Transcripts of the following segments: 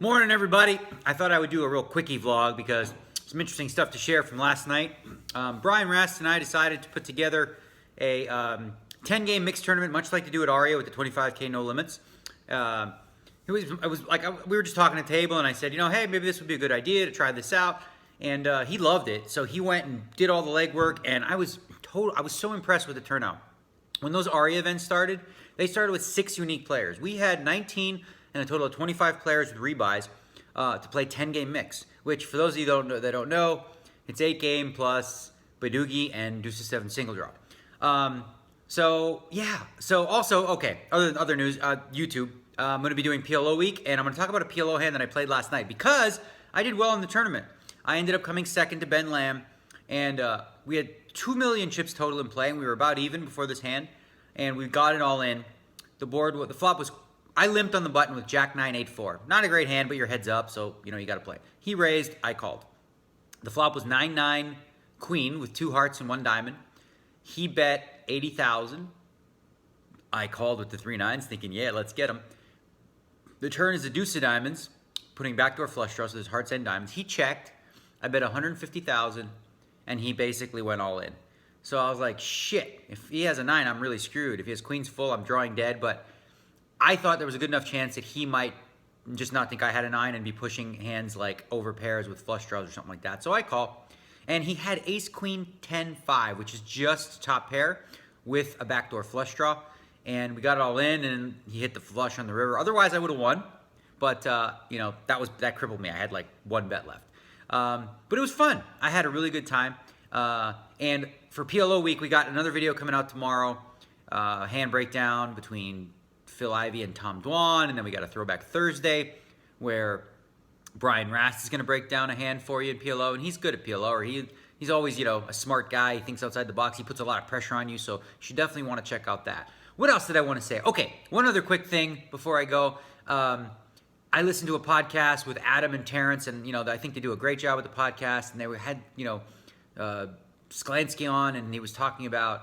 Morning, everybody. I thought I would do a real quickie vlog because some interesting stuff to share from last night. Brian Rast and I decided to put together a 10-game mixed tournament, much like to do at Aria with the 25K no limits. It was like we were just talking at the table, and I said, hey, maybe this would be a good idea to try this out. And he loved it, so he went and did all the legwork, and I was so impressed with the turnout. When those Aria events started, they started with 6 unique players. We had 19 and a total of 25 players with rebuys to play 10-game mix, which for those of you that don't know, it's 8-game plus Badugi and Deuce 7 single draw. So also, okay, other news, YouTube, I'm going to be doing PLO week, and I'm going to talk about a PLO hand that I played last night because I did well in the tournament. I ended up coming second to Ben Lamb, and we had 2 million chips total in play, and we were about even before this hand, and we got it all in. The flop was, I limped on the button with Jack 9, 8, 4. Not a great hand, but your head's up, so you got to play. He raised, I called. The flop was 9, 9, queen with 2 hearts and 1 diamond. He bet 80,000. I called with the 3 9s, thinking, yeah, let's get him. The turn is a deuce of diamonds, putting backdoor flush draw, so there's hearts and diamonds. He checked. I bet 150,000, and he basically went all in. So I was like, shit, if he has a 9, I'm really screwed. If he has queens full, I'm drawing dead. But I thought there was a good enough chance that he might just not think I had a 9 and be pushing hands like over pairs with flush draws or something like that. So I call, and he had ace, queen, 10, 5, which is just top pair with a backdoor flush draw. And we got it all in, and he hit the flush on the river. Otherwise, I would have won. But, that crippled me. I had like 1 bet left. But it was fun. I had a really good time. And for PLO week, we got another video coming out tomorrow. Hand breakdown between Phil Ivey and Tom Dwan. And then we got a throwback Thursday where Brian Rast is going to break down a hand for you in PLO. And he's good at PLO. Or he's always, a smart guy. He thinks outside the box. He puts a lot of pressure on you. So you should definitely want to check out that. What else did I want to say? Okay, one other quick thing before I go. I listened to a podcast with Adam and Terrence, and I think they do a great job with the podcast. And they had Sklansky on, and he was talking about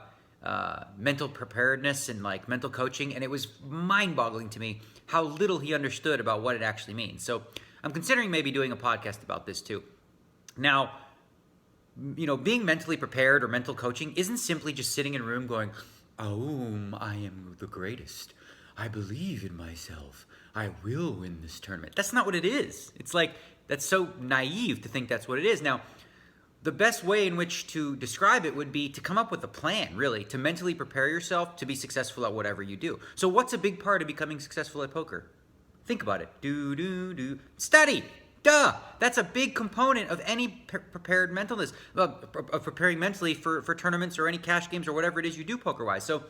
mental preparedness and like mental coaching, and it was mind-boggling to me how little he understood about what it actually means. So I'm considering maybe doing a podcast about this too. Now, being mentally prepared or mental coaching isn't simply just sitting in a room going, "Oh, I am the greatest. I believe in myself. I will win this tournament." That's not what it is. It's like, that's so naive to think that's what it is. Now, the best way in which to describe it would be to come up with a plan, really, to mentally prepare yourself to be successful at whatever you do. So what's a big part of becoming successful at poker? Think about it. Study. Duh. That's a big component of any prepared mentalness, of preparing mentally for tournaments or any cash games or whatever it is you do poker-wise. So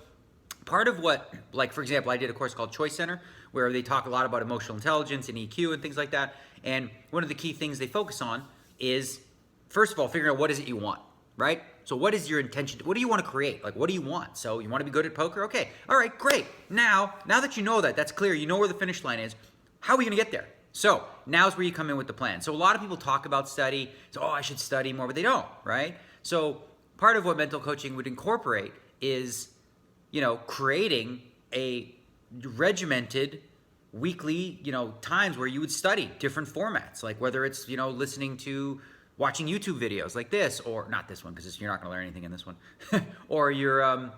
part of what, like, for example, I did a course called Choice Center where they talk a lot about emotional intelligence and EQ and things like that. And one of the key things they focus on is, first of all, figuring out what is it you want, right? So what is your intention? What do you want to create? Like, what do you want? So you want to be good at poker? Okay. All right, great. Now that you know that, that's clear. You know where the finish line is. How are we going to get there? So now's where you come in with the plan. So a lot of people talk about study. So, I should study more, but they don't, right? So part of what mental coaching would incorporate is, creating a regimented weekly, times where you would study different formats, like whether it's, watching YouTube videos like this, or not this one, because you're not going to learn anything in this one, or you're,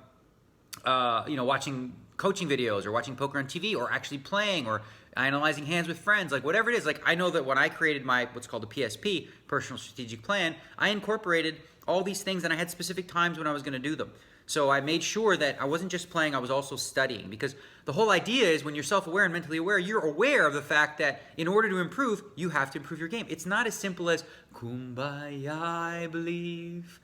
watching coaching videos, or watching poker on TV, or actually playing, or analyzing hands with friends, like whatever it is. Like, I know that when I created my, what's called a PSP, Personal Strategic Plan, I incorporated all these things, and I had specific times when I was going to do them. So I made sure that I wasn't just playing, I was also studying, because the whole idea is when you're self-aware and mentally aware, you're aware of the fact that in order to improve, you have to improve your game. It's not as simple as, kumbaya, I believe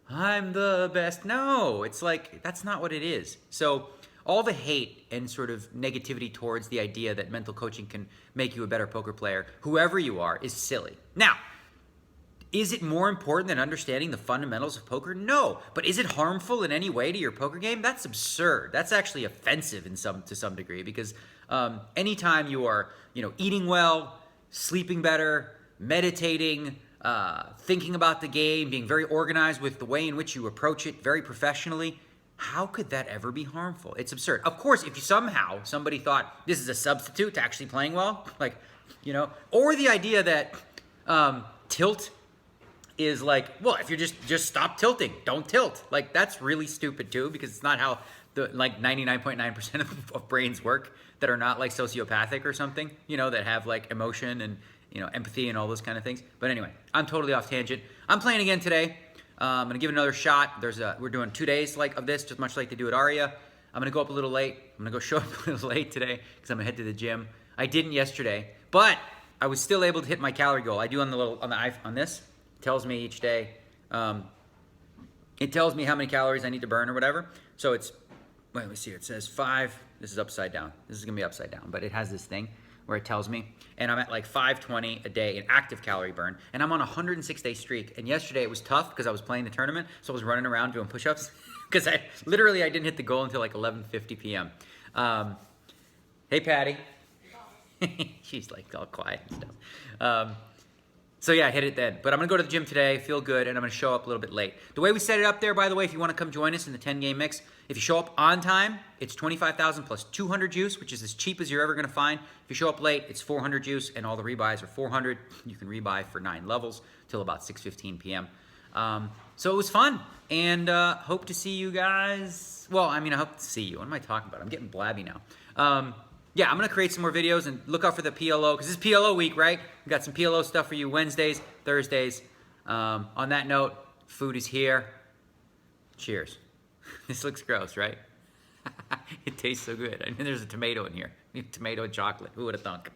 I'm the best. No, it's like, that's not what it is. So all the hate and sort of negativity towards the idea that mental coaching can make you a better poker player, whoever you are, is silly. Now, is it more important than understanding the fundamentals of poker? No. But is it harmful in any way to your poker game? That's absurd. That's actually offensive to some degree, because anytime you are, eating well, sleeping better, meditating, thinking about the game, being very organized with the way in which you approach it very professionally, How could that ever be harmful? It's absurd. Of course, if you somehow somebody thought this is a substitute to actually playing well, like, or the idea that tilt is like, well, if you're just stop tilting, don't tilt. Like, that's really stupid too, because it's not how the 99.9% of brains work that are not like sociopathic or something, that have like emotion and empathy and all those kind of things. But anyway, I'm totally off tangent. I'm playing again today. I'm gonna give it another shot. We're doing 2 days of this, just much like they do at Aria. I'm gonna go up a little late. I'm gonna go show up a little late today because I'm gonna head to the gym. I didn't yesterday, but I was still able to hit my calorie goal. I do on this. It tells me each day. It tells me how many calories I need to burn or whatever. So let me see. It says 5. This is upside down. This is gonna be upside down, but it has this thing where it tells me, and I'm at like 520 a day in active calorie burn, and I'm on a 106-day streak. And yesterday it was tough because I was playing the tournament, so I was running around doing push-ups because I didn't hit the goal until like 11:50 p.m. Hey, Patty. She's like all quiet and stuff. So yeah, I hit it then. But I'm gonna go to the gym today, feel good, and I'm gonna show up a little bit late. The way we set it up there, by the way, if you wanna come join us in the 10-game mix, if you show up on time, it's 25,000 plus 200 juice, which is as cheap as you're ever gonna find. If you show up late, it's 400 juice, and all the rebuys are 400. You can rebuy for 9 levels till about 6:15 p.m. So it was fun, and hope to see you guys. Well, I hope to see you. What am I talking about? I'm getting blabby now. Yeah, I'm going to create some more videos and look out for the PLO, because it's PLO week, right? We got some PLO stuff for you Wednesdays, Thursdays. On that note, food is here. Cheers. This looks gross, right? It tastes so good. There's a tomato in here. Tomato and chocolate. Who would have thunk?